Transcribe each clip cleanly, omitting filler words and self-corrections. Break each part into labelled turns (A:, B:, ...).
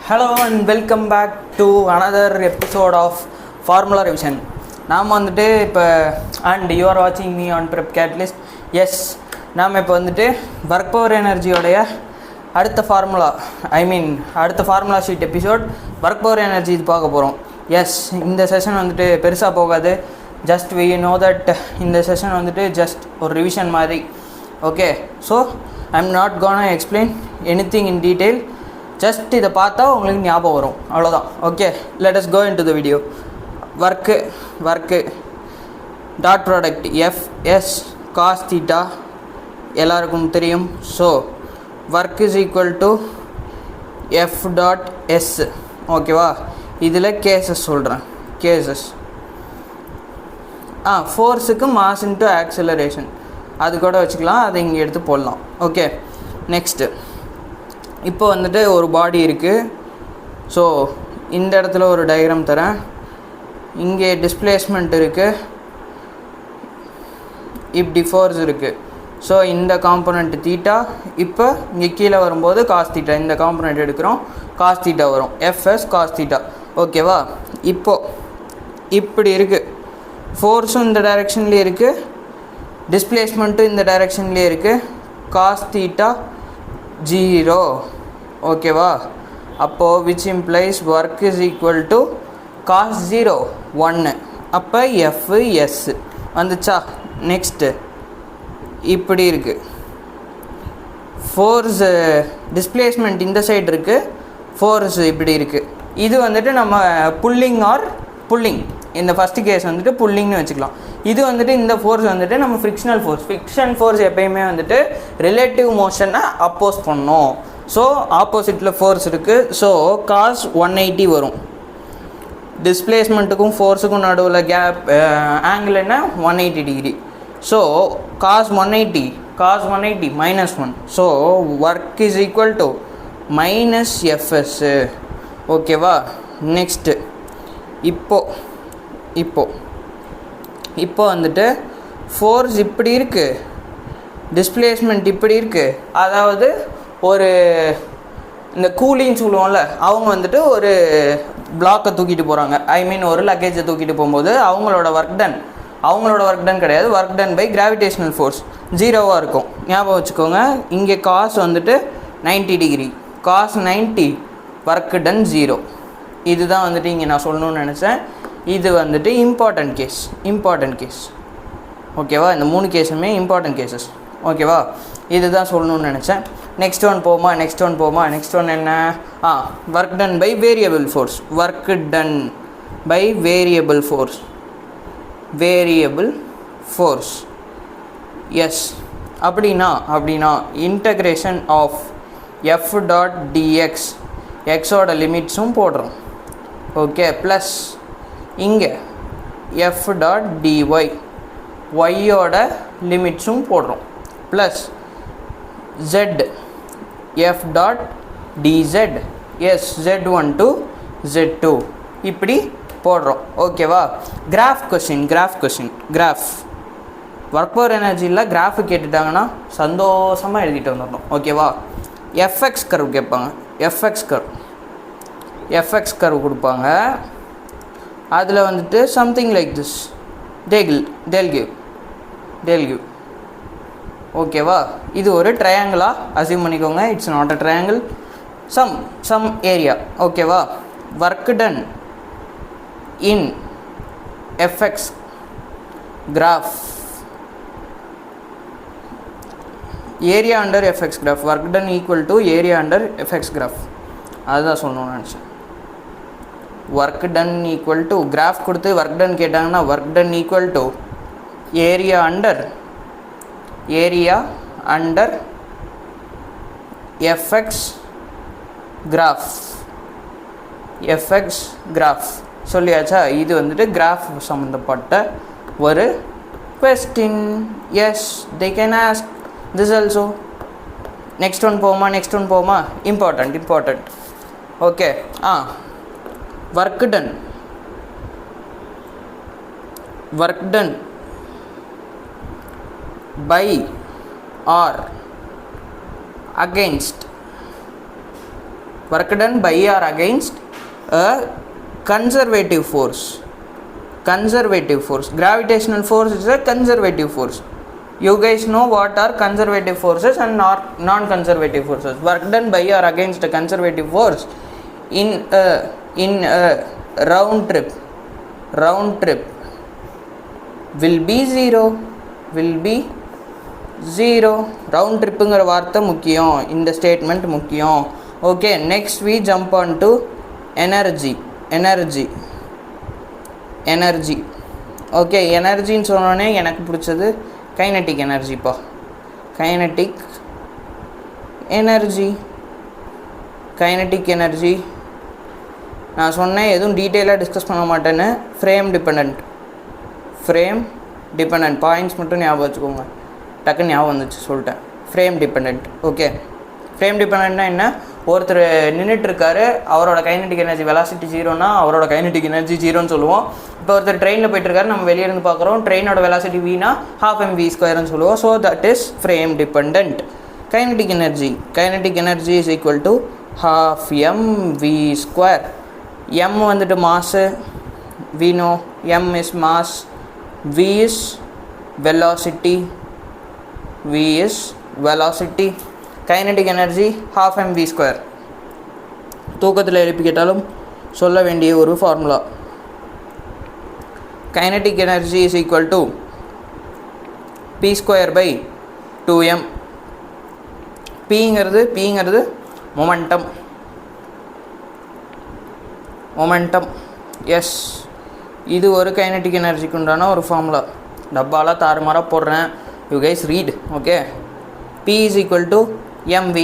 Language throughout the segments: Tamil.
A: Hello and welcome back to another episode of Formula Revision. நாம் வந்துட்டு இப்போ அண்ட் யூ ஆர் வாட்சிங் me on prep catalyst. Yes, நாம் இப்போ வந்துட்டு ஒர்க் பவர் எனர்ஜியோடைய அடுத்த formula sheet episode work power energy இது பார்க்க போகிறோம். எஸ், இந்த செஷன் வந்துட்டு பெருசாக போகாது. ஜஸ்ட் வி நோ தட் இந்த செஷன் வந்துட்டு ஜஸ்ட் ஒரு ரிவிஷன் மாதிரி. Okay, so I am not gonna explain anything in detail. Just இதை பார்த்தா உங்களுக்கு ஞாபகம் வரும், அவ்வளோதான். Okay, let us go into the video. Work dot product FS cos theta எல்லாருக்கும் தெரியும். So work is equal to F dot S. ஓகேவா? இதில் கேசஸ் சொல்கிறேன். கேசஸ் ஃபோர்ஸுக்கு மாஸ் இன்ட்டு ஆக்சிலரேஷன் அது கூட வச்சுக்கலாம், அதை இங்கே எடுத்து போடலாம். ஓகே, நெக்ஸ்ட்டு இப்போ வந்துட்டு ஒரு பாடி இருக்குது. ஸோ இந்த இடத்துல ஒரு டயக்ராம் தரேன். இங்கே டிஸ்பிளேஸ்மெண்ட் இருக்குது, இப்படி ஃபோர்ஸ் இருக்குது. ஸோ இந்த காம்பனண்ட் தீட்டா. இப்போ இங்கே கீழே வரும்போது காஸ் தீட்டா, இந்த காம்பனண்ட் எடுக்கிறோம், காஸ் தீட்டா வரும், எஃப்எஸ் காஸ் தீட்டா. ஓகேவா? இப்போது இப்படி இருக்குது, ஃபோர்ஸும் இந்த டைரெக்ஷன்லேயே இருக்குது, டிஸ்பிளேஸ்மெண்ட்டும் இந்த டைரெக்ஷன்லேயே இருக்குது, காஸ் தீட்டா 0. ஓகேவா? அப்போது which implies work is equal to cos 0 1. அப்போ எஃப்எஸ் வந்துச்சா? நெக்ஸ்ட்டு இப்படி இருக்குது, ஃபோர்ஸு டிஸ்பிளேஸ்மெண்ட் இந்த சைடு இருக்குது, ஃபோர்ஸ் இப்படி இருக்குது. இது வந்துட்டு நம்ம புல்லிங் இந்த ஃபஸ்ட்டு கேஸ் வந்துட்டு புல்லிங்னு வச்சுக்கலாம். இது வந்துட்டு இந்த ஃபோர்ஸ் வந்துட்டு நம்ம ஃப்ரிக்ஷனல் ஃபோர்ஸ் எப்பயுமே வந்துட்டு ரிலேட்டிவ் மோஷனை அப்போஸ் பண்ணோம். ஸோ ஆப்போசிட்டில் ஃபோர்ஸ் இருக்குது. ஸோ காஸ் 180 வரும். டிஸ்பிளேஸ்மெண்ட்டுக்கும் ஃபோர்ஸுக்கும் நடுவில் கேப் ஆங்கிள் என்ன? 180 degree. So cos 180 -1. So work is equal to minus FS. ஓகேவா? நெக்ஸ்ட்டு இப்போ வந்துட்டு ஃபோர்ஸ் இப்படி இருக்குது, டிஸ்பிளேஸ்மெண்ட் இப்படி இருக்குது. அதாவது ஒரு இந்த கூலின்னு சொல்லுவோம்ல, அவங்க வந்துட்டு ஒரு பிளாக்கை தூக்கிட்டு போகிறாங்க, ஒரு லக்கேஜை தூக்கிட்டு போகும்போது அவங்களோட ஒர்க் டன் கிடையாது, work done by gravitational force 0வாக இருக்கும். ஞாபகம் வச்சுக்கோங்க. இங்கே காஸ் வந்துட்டு 90 டிகிரி, காஸ் 90, ஒர்க் டன் 0. இதுதான் வந்துட்டு இங்கே நான் சொல்லணும்னு நினச்சேன். இது வந்துட்டு இம்பார்ட்டன்ட் கேஸ். ஓகேவா? இந்த 3 கேஸுமே இம்பார்ட்டன்ட் கேசஸ். ஓகேவா? இதுதான் சொல்லணும்னு நினச்சேன். நெக்ஸ்ட் ஒன் போமா. நெக்ஸ்ட் ஒன் என்ன? Work done by variable force. Yes, அப்படின்னா integration of F dot dx, எக்ஸோட லிமிட்ஸும் போடுறோம். ஓகே, ப்ளஸ் இங்கே எஃப் டாட் டிஒய், ஒய்யோட லிமிட்ஸும் போடுறோம், plus Z F dot dz, yes Z1 to Z2 இப்படி போடுறோம். ஓகேவா? கிராஃப் ஒர்க் பவர் எனர்ஜியில் கிராஃபு கேட்டுட்டாங்கன்னா சந்தோஷமாக எழுதிட்டு வந்துடணும். ஓகேவா? எஃப்எக்ஸ் கர்வ் கேட்பாங்க. எஃப்எக்ஸ் கர்வ் கொடுப்பாங்க. அதில் வந்துட்டு something like this they'll give. ஓகேவா? இது ஒரு ட்ரையாங்கிளாக அசியூம் பண்ணிக்கோங்க. It's not a triangle, some area. ஓகேவா? Work done in F X graph, area under F X graph, work done equal to area under F X graph. அதுதான் சொல்லணும்னு நினச்சேன். Work done equal to graph கொடுத்து ஒர்க் டன் கேட்டாங்கன்னா work done equal to area under F X graph சொல்லியாச்சா? இது வந்துட்டு கிராஃப் சம்மந்தப்பட்ட ஒரு question. Yes, they can ask this also. Next one போமா. Important. Okay, work done by or against work done by or against a conservative force. Conservative force. Gravitational force is a conservative force. You guys know what are conservative forces and non-conservative forces. Work done by or against a conservative force in a round trip will be zero. Round tripங்கிற வார்த்தை முக்கியம், இந்த ஸ்டேட்மெண்ட் முக்கியம். Okay, next we jump on to energy. Okay, எனர்ஜின்னு சொன்னோடனே எனக்கு பிடிச்சது கைனட்டிக் எனர்ஜிப்பா. கைனட்டிக் எனர்ஜி நான் சொன்னேன், எதுவும் டீட்டெயிலாக டிஸ்கஸ் பண்ண மாட்டேன்னு. ஃப்ரேம் டிபெண்ட் பாயிண்ட்ஸ் மட்டும் ஞாபகம் வச்சுக்கோங்க. டக்குன்னு ஞாபகம் வந்துச்சு, சொல்லிட்டேன். Frame depend. ஓகே, ஃப்ரேம் டிபெண்ட்னா என்ன? ஒருத்தர் நின்றுட்டுருக்காரு, அவரோட கைனட்டிக் எனர்ஜி வெலாசிட்டி 0னா அவரோட கைனட்டிக் எனர்ஜி 0ன்னு சொல்லுவோம். இப்போ ஒருத்தர் ட்ரெயினில் போயிட்டுருக்காரு, நம்ம வெளியே இருந்து பார்க்குறோம், ட்ரெயினோட வெலாசிட்டி வீனா 12mv²ன்னு சொல்லுவோம். So that is frame depend. Kinetic energy is equal to 12mv². m வந்துட்டு mass, we know m is mass, v is velocity. Kinetic energy 12mv². தூக்கத்தில் எழுப்பி கேட்டாலும் சொல்ல வேண்டிய ஒரு formula. Kinetic energy is equal to p²/2m. pங்கிறது மொமெண்டம். எஸ், இது ஒரு கைனட்டிக் எனர்ஜிக்கு உண்டான ஒரு ஃபார்முலா. டப்பாலாம் தாறுமாறாக போடுறேன், you guys read. Okay, p is equal to mv.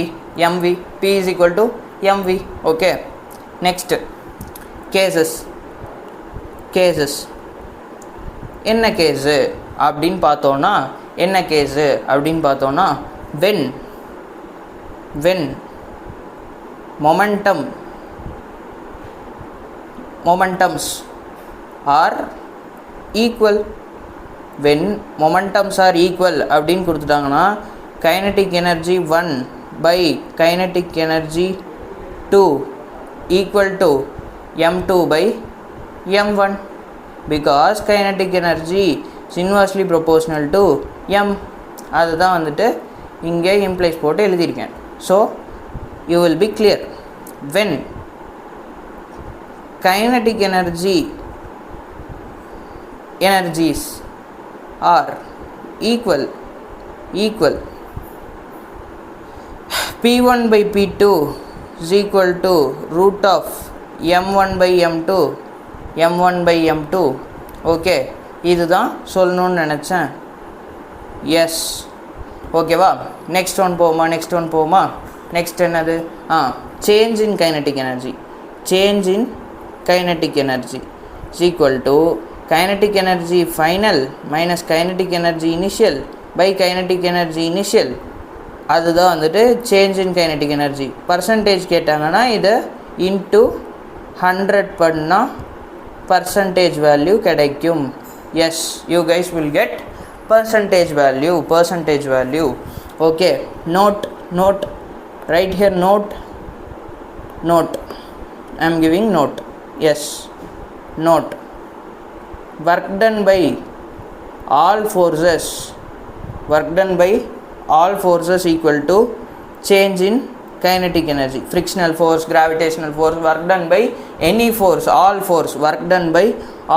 A: p is equal to mv. Okay, next cases. என்ன கேஸு அப்படின்னு பார்த்தோன்னா when momentums are equal. when momentums are equal அப்படின்னு கொடுத்துட்டாங்கன்னா kinetic energy 1 by kinetic energy 2 equal to m2 by m1, because kinetic energy is inversely proportional to m. அதுதான் வந்துட்டு இங்கே இம்ப்ளைஸ் போட்டு எழுதியிருக்கேன். So you will be clear. when kinetic energies are equal p1 by p2 is equal to root of m1 by m2. Okay, இதுதான் சொல்லணும்னு நினச்சேன். எஸ், ஓகேவா? நெக்ஸ்ட் ஒன் போவோமா? நெக்ஸ்ட் என்னது? Change in kinetic energy is equal to kinetic energy final minus kinetic energy initial by kinetic energy initial. அதுதான் வந்துட்டு change in kinetic energy. Percentage கேட்டாங்கன்னா இதை இன்ட்டு 100 பண்ணால் பர்சன்டேஜ் வேல்யூ கிடைக்கும். Yes, you guys will get percentage value. Okay, note right here. note I am giving note. Yes, note work done by all forces equal to change in kinetic energy. Frictional force, gravitational force, work done by any force, work done by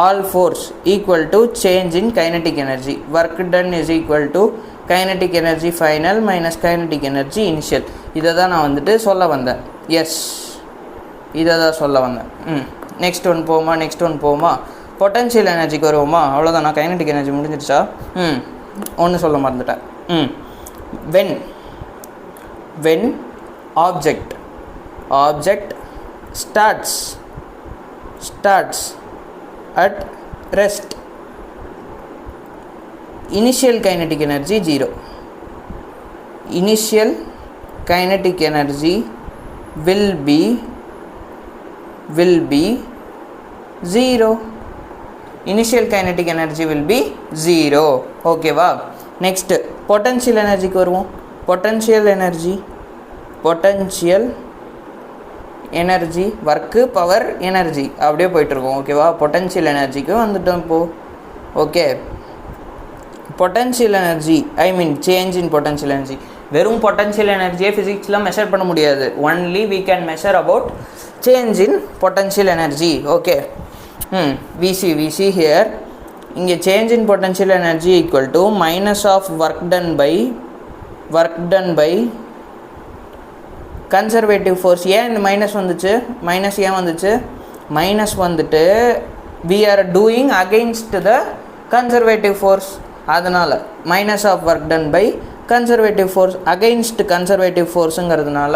A: all force equal to change in kinetic energy. Work done is equal to kinetic energy final minus kinetic energy initial. இதை தான் நான் வந்துட்டு சொல்ல வந்தேன். எஸ், இதை தான் சொல்ல வந்தேன். நெக்ஸ்ட் ஒன் போவோமா? பொட்டன்ஷியல் எனர்ஜிக்கு வருவோமா? அவ்வளோதான், நான் கைனட்டிக் எனர்ஜி முடிஞ்சிடுச்சா? ஒன்று சொல்ல மறந்துட்டேன். when object starts at rest, initial kinetic energy 0. Initial kinetic energy will be 0. Initial kinetic energy will be 0. ஓகேவா? நெக்ஸ்ட் பொட்டன்ஷியல் எனர்ஜிக்கு வருவோம். Potential energy, work, power, energy அப்படியே போயிட்டுருக்கோம். ஓகேவா? பொட்டன்ஷியல் எனர்ஜிக்கு வந்துட்டோம் இப்போது. Okay, potential energy change in potential energy. வெறும் பொட்டன்ஷியல் எனர்ஜியை ஃபிசிக்ஸில் மெஷர் பண்ண முடியாது. Only we can measure about change in potential energy. Okay, we see here, இங்கே change in potential energy equal to minus of work done by conservative force. ஏன் இந்த மைனஸ் வந்துச்சு? மைனஸ் ஏன் வந்துச்சு? மைனஸ் வந்துட்டு we are doing against the conservative force. அதனால் minus of work done by conservative force against conservative ஃபோர்ஸுங்கிறதுனால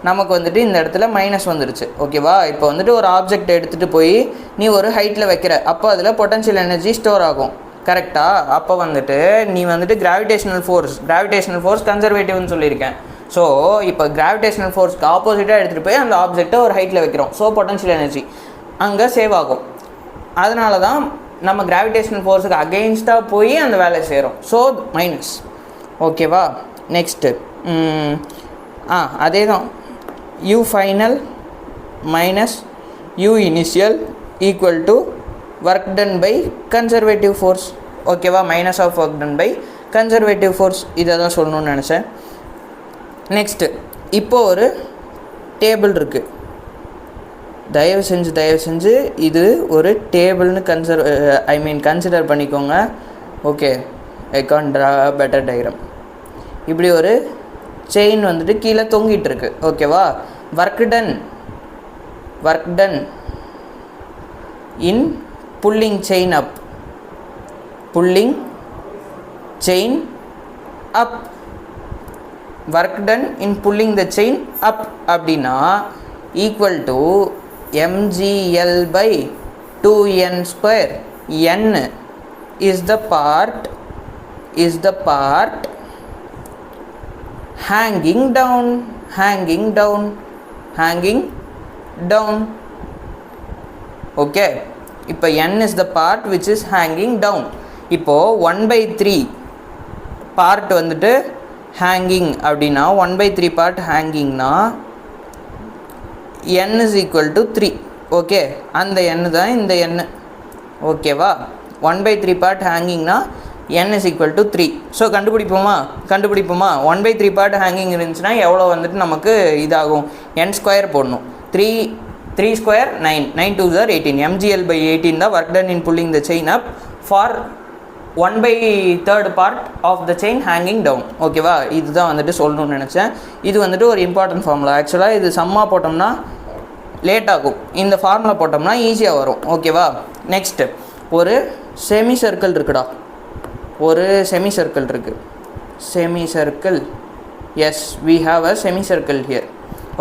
A: நமக்கு வந்துட்டு இந்த இடத்துல மைனஸ் வந்துருச்சு. ஓகேவா? இப்போ வந்துட்டு ஒரு ஆப்ஜெக்ட் எடுத்துகிட்டு போய் நீ ஒரு ஹைட்டில் வைக்கிற, அப்போ அதில் பொட்டன்ஷியல் எனர்ஜி ஸ்டோர் ஆகும். கரெக்டாக? அப்போ வந்துட்டு நீ வந்துட்டு கிராவிடேஷனல் ஃபோர்ஸ் கன்சர்வேட்டிவ்னு சொல்லியிருக்கேன். ஸோ இப்போ கிராவிடேஷனல் ஃபோர்ஸ்க்கு ஆப்போசிட்டாக எடுத்துகிட்டு போய் அந்த ஆப்ஜெக்டை ஒரு ஹைட்டில் வைக்கிறோம். ஸோ பொட்டன்ஷியல் எனர்ஜி அங்கே சேவ் ஆகும். அதனால தான் நம்ம கிராவிடேஷனல் ஃபோர்ஸுக்கு அகெயின்ஸ்டாக போய் அந்த வேலையை செய்கிறோம். So minus. ஓகேவா? நெக்ஸ்ட்டு அதே தான், u final minus u initial equal to work done by conservative force. ஓகேவா? Minus of work done by conservative force. இதை தான் சொல்லணும்னு நினச்சேன். நெக்ஸ்ட்டு இப்போ ஒரு டேபிள் இருக்குது. தயவு செஞ்சு இது ஒரு டேபிள்னு கன்சிடர் பண்ணிக்கோங்க. Okay, I can't draw better diagram. இப்படி ஒரு செயின் வந்துட்டு கீழே தொங்கிட்டு இருக்கு. ஓகேவா? Work done in pulling chain up work done in pulling the chain up அப்படின்னா equal to mgl by 2n square. n is the part hanging down. Okay, இப்போ n is the part which is hanging down. இப்போ 1/3 part வந்துட்டு hanging அப்படின்னா 1/3 part hangingனா n is equal to 3. Okay, அந்த n தான் இந்த n. ஓகேவா? 1/3 part hangingனா n is equal to 3. So கண்டுபிடிப்போமா? 1/3 part hanging இருந்துச்சுன்னா எவ்வளோ வந்துட்டு நமக்கு இதாகும்? n ஸ்கொயர் போடணும். 3 square 9, 9 2s are 18. mgl by 18 தான் work done in pulling the chain up for 1/3 part of the chain hanging down. ஓகேவா? இதுதான் வந்துட்டு சொல்லணும்னு நினச்சேன். இது வந்துட்டு ஒரு இம்பார்ட்டன்ட் ஃபார்முலா. ஆக்சுவலாக இது சம்மா போட்டோம்னா லேட் ஆகும், இந்த ஃபார்முலா போட்டோம்னா ஈஸியாக வரும். ஓகேவா? நெக்ஸ்ட்டு ஒரு செமி சர்க்கிள் இருக்குடா. Semi circle yes, we have a semi circle here.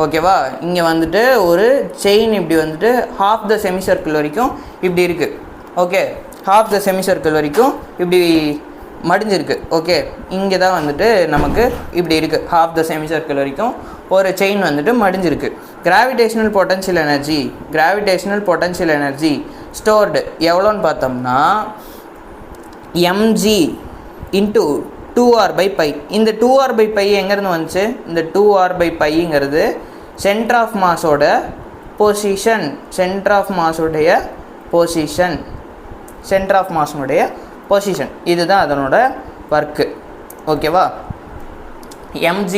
A: ஓகேவா? இங்கே வந்துட்டு ஒரு செயின் இப்படி வந்துட்டு ஹாஃப் த செமி சர்க்கிள் வரைக்கும் இப்படி இருக்குது. Okay, half the semi circle வரைக்கும் இப்படி மடிஞ்சிருக்கு. ஓகே, இங்கே தான் வந்துட்டு நமக்கு இப்படி இருக்குது. ஹாஃப் த செமி சர்க்கிள் வரைக்கும் ஒரு செயின் வந்துட்டு மடிஞ்சிருக்கு. கிராவிடேஷனல் பொட்டன்ஷியல் எனர்ஜி ஸ்டோர்டு எவ்வளோன்னு பார்த்தோம்னா mg இன்ட்டு 2r/π. இந்த 2r/π எங்கேருந்து வந்துச்சு? இந்த 2r/πங்கிறது சென்டர் ஆஃப் மாஸோடைய பொசிஷன். இதுதான் அதனோட ஒர்க்கு. ஓகேவா? mg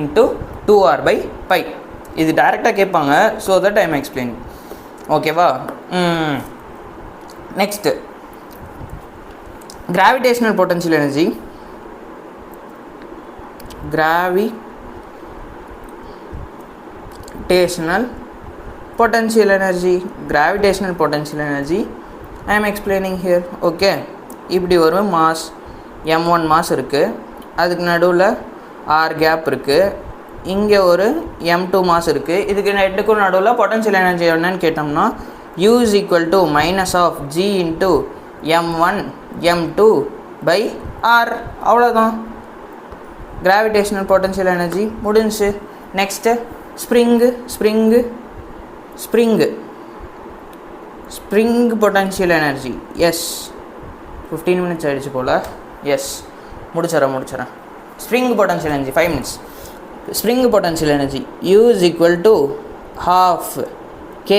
A: into 2r/π. இது டைரெக்டாக கேட்பாங்க. So that I am explaining. ஓகேவா? Next gravitational potential energy. Gravitational potential energy I am explaining here. Okay, இப்படி ஒரு மாஸ் m1 மாஸ் இருக்குது, அதுக்கு நடுவில் r கேப் இருக்குது, இங்கே ஒரு m2 மாஸ் இருக்குது. இதுக்கு ரெண்டுக்கும் நடுவில் பொட்டன்ஷியல் எனர்ஜி என்னன்னு கேட்டோம்னா u is equal to minus of g into m1 m2 by r. அவ்வளோதான் கிராவிடேஷனல் பொட்டன்ஷியல் எனர்ஜி முடிஞ்சு. Next spring potential energy. Yes, 15 minutes ஆகிடுச்சு போல். எஸ், முடிச்சிடறேன். Spring potential energy 5 minutes. Spring potential energy u is equal to half k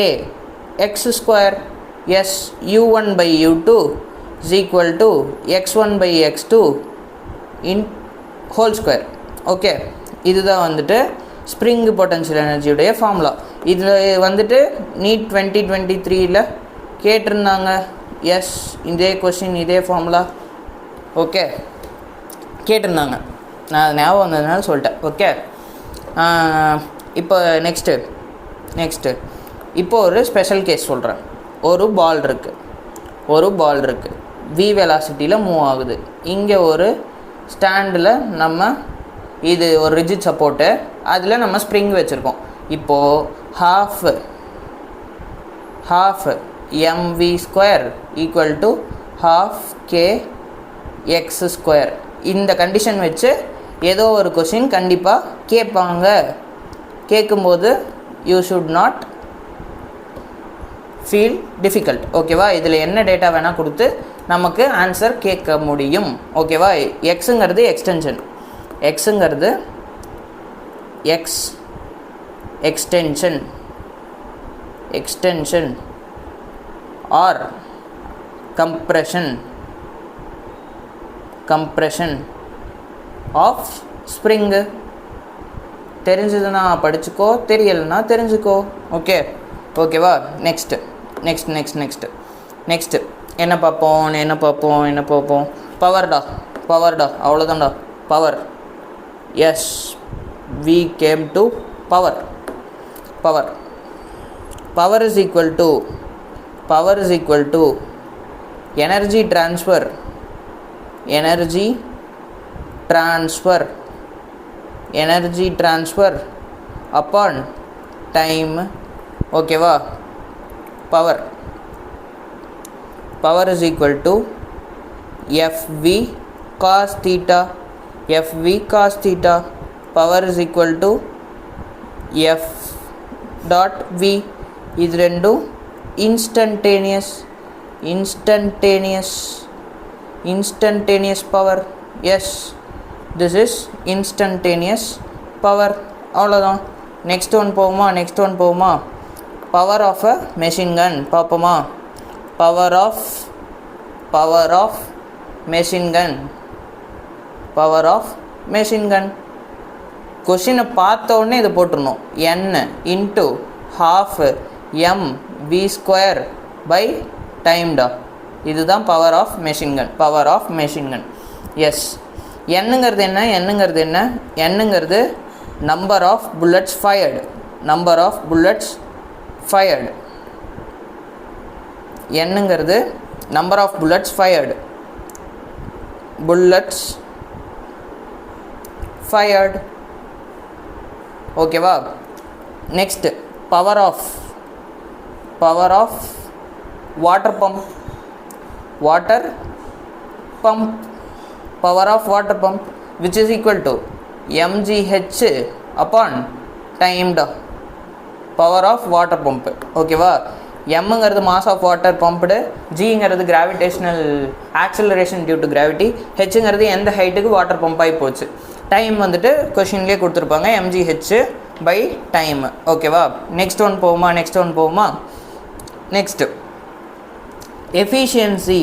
A: x square s u1 by u2 is equal to x1 by x2 in whole square. Okay, இதுதான் வந்துட்டு ஸ்ப்ரிங் பொட்டன்ஷியல் எனர்ஜியுடைய ஃபார்முலா. இது வந்துட்டு நீட் 2023ல் கேட்டிருந்தாங்க. எஸ், இதே கொஸ்டின் இதே ஃபார்முலா ஓகே கேட்டிருந்தாங்க. நான் ஞாபகம் வந்ததுனால சொல்லிட்டேன். ஓகே, இப்போ நெக்ஸ்ட்டு இப்போ ஒரு ஸ்பெஷல் கேஸ் சொல்கிறேன். ஒரு பால் இருக்குது v வெலாசிட்டியில் மூவ் ஆகுது. இங்கே ஒரு ஸ்டாண்டில் நம்ம இது ஒரு ரிஜிட் சப்போர்ட்டு, அதில் நம்ம ஸ்ப்ரிங் வச்சுருக்கோம். இப்போது half mv square equal to half k x square. இந்த கண்டிஷன் வச்சு ஏதோ ஒரு கொஷின் கண்டிப்பாக கேட்பாங்க. கேட்கும்போது you should not feel difficult. ஓகேவா, இதில் என்ன டேட்டா வேணால் கொடுத்து நமக்கு ஆன்சர் கேட்க முடியும். ஓகேவா, எக்ஸுங்கிறது எக்ஸ்டென்ஷன், எக்ஸுங்கிறது extension or compression of spring. தெரிஞ்சதுன்னா படிச்சுக்கோ, தெரியலைன்னா தெரிஞ்சுக்கோ. ஓகேவா, நெக்ஸ்ட்டு என்ன பார்ப்போம்? பவர்டா அவ்வளோதான்டா. Yes, we came to power is equal to energy transfer upon time. ஓகேவா, power is equal to fv cos theta. Power is equal to f dot v. இது ரெண்டும் instantaneous power. yes, this is instantaneous power. அவ்வளோதான். நெக்ஸ்ட் ஒன் போவோமா? Power of a machine gun பார்ப்போமா? பவர் ஆஃப் மெஷின் கன் கொஷினை பார்த்த உடனே இது போட்டுருணும். n into half mv square by டைம்டா. இதுதான் power of machine gun. Yes, என்னங்கிறது என்ன? என்னங்கிறது நம்பர் ஆஃப் புல்லட்ஸ் ஃபயர்டு. என்னங்கிறது நம்பர் ஆஃப் புல்லட்ஸ் ஃபயர்டு. ஓகேவா, next power of water pump. Power of water pump which is equal to mgh upon time. Power of water pump. ஓகேவா, எம்ங்கிறது மாஸ் ஆஃப் வாட்டர் பம்ப்டு, ஜிங்கிறது gravitational acceleration due to gravity, ஹெச்ங்கிறது எந்த ஹைட்டுக்கு வாட்டர் பம்ப் ஆகி போச்சு. டைம் வந்துட்டு கொஷின்லேயே கொடுத்துருப்பாங்க, mgh பை டைம். ஓகேவா, நெக்ஸ்ட் ஒன் போவோமா? Next efficiency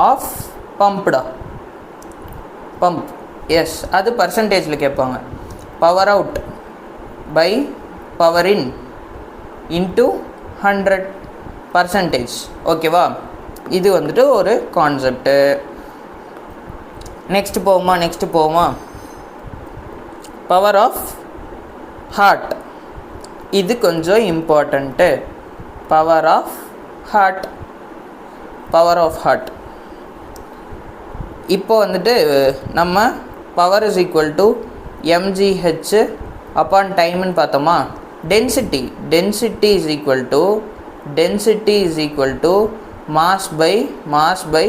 A: of pump. Yes, அது பர்சன்டேஜில் கேட்பாங்க. Power out by power in into 100%. ஓகேவா, இது வந்துட்டு ஒரு கான்செப்டு. நெக்ஸ்ட் போவோமா? Power of heart. இது கொஞ்சம் இம்பார்ட்டண்ட்டு. Power of heart. இப்போ வந்துட்டு நம்ம power is equal to mgh upon டைம்னு பார்த்தோமா? Density is equal to mass by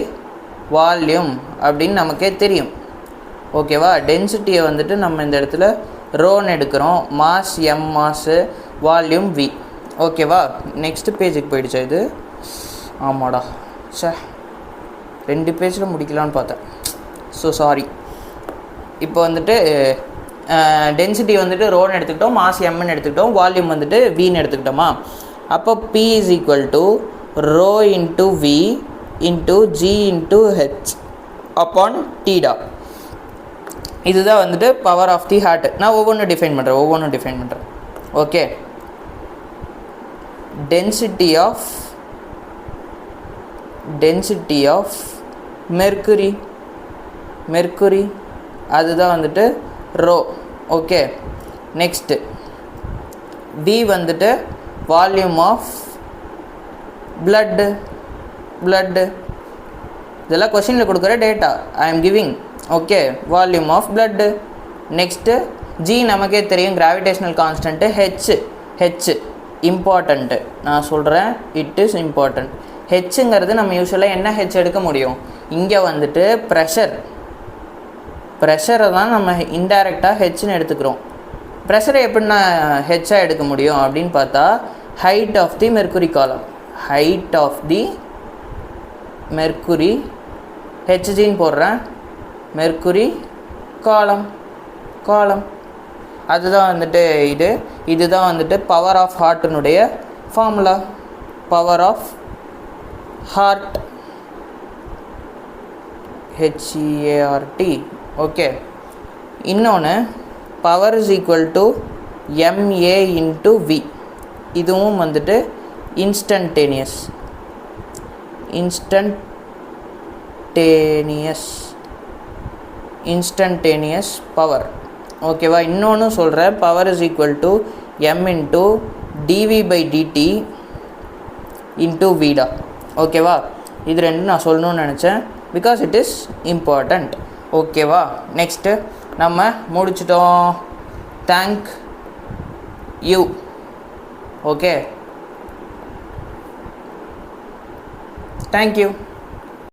A: volume அப்படின்னு நமக்கே தெரியும். ஓகேவா, டென்சிட்டியை வந்துட்டு நம்ம இந்த இடத்துல ரோன்னு எடுக்கிறோம். Mass mass, volume v. ஓகேவா, நெக்ஸ்ட் பேஜுக்கு போயிடுச்சா இது? ஆமாடா, 2 பேஜில் முடிக்கலான்னு பார்த்தேன். So sorry. இப்போ வந்துட்டு டென்சிட்டி வந்துட்டு ரோன்னு எடுத்துக்கிட்டோம், மாஸ் எம்னு எடுத்துக்கிட்டோம், வால்யூம் வந்துட்டு வின்னு எடுத்துக்கிட்டோமா. அப்போ P is equal to rho into v into g into h upon டீடா. இதுதான் வந்துட்டு பவர் ஆஃப் தி ஹார்ட். நான் ஒவ்வொன்றும் டிஃபைன் பண்ணுறேன். ஓகே, டென்சிட்டி ஆஃப் மெர்க்குரி அதுதான் வந்துட்டு ரோ. ஓகே, நெக்ஸ்ட்டு V வந்துட்டு வால்யூம் ஆஃப் blood. இதெல்லாம் கொஷினில் கொடுக்குற data I am giving. Okay, volume of blood. Next G நமக்கே தெரியும், கிராவிடேஷ்னல் கான்ஸ்டன்ட்டு. ஹெச் இம்பார்ட்டண்ட்டு, நான் சொல்கிறேன், இட் இஸ் இம்பார்ட்டண்ட். ஹெச்சுங்கிறது நம்ம யூஸ்வலாக என்ன ஹெச் எடுக்க முடியும், இங்கே வந்துட்டு ப்ரெஷரை தான் நம்ம இன்டைரக்டாக ஹெச்னு எடுத்துக்கிறோம். ப்ரெஷரை எப்படின்னா ஹெச்சாக எடுக்க முடியும் அப்படின்னு பார்த்தா, height of the mercury column, height of the mercury ஹெச்ஜின்னு போடுறேன், மெர்க்குரி காலம் அதுதான் வந்துட்டு இதுதான் வந்துட்டு பவர் ஆஃப் ஹார்ட்டினுடைய formula. Power of heart HEART. Okay, இன்னொன்று power is equal to MA into V. இதுவும் வந்துட்டு இன்ஸ்டன்டேனியஸ் பவர். ஓகேவா, இன்னொன்று சொல்கிறேன், power is equal to M into dV/dt into வீடா. ஓகேவா, இது ரெண்டும் நான் சொல்லணும்னு நினச்சேன், பிகாஸ் இட் இஸ் இம்பார்ட்டண்ட். ஓகேவா, நெக்ஸ்ட்டு நம்ம முடிச்சிட்டோம். Thank you. Okay, thank you.